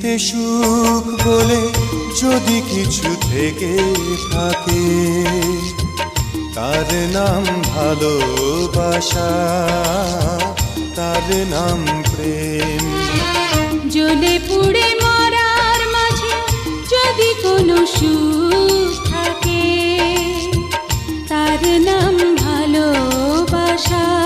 পৃথিবীতে সুখ বলে যদি কিছু থেকে থাকে, তার নাম ভালোবাসা, তার নাম প্রেম। জ্বলে পুড়ে মরার মাঝে যদি কোনো সুখ থাকে, তার নাম ভালোবাসা।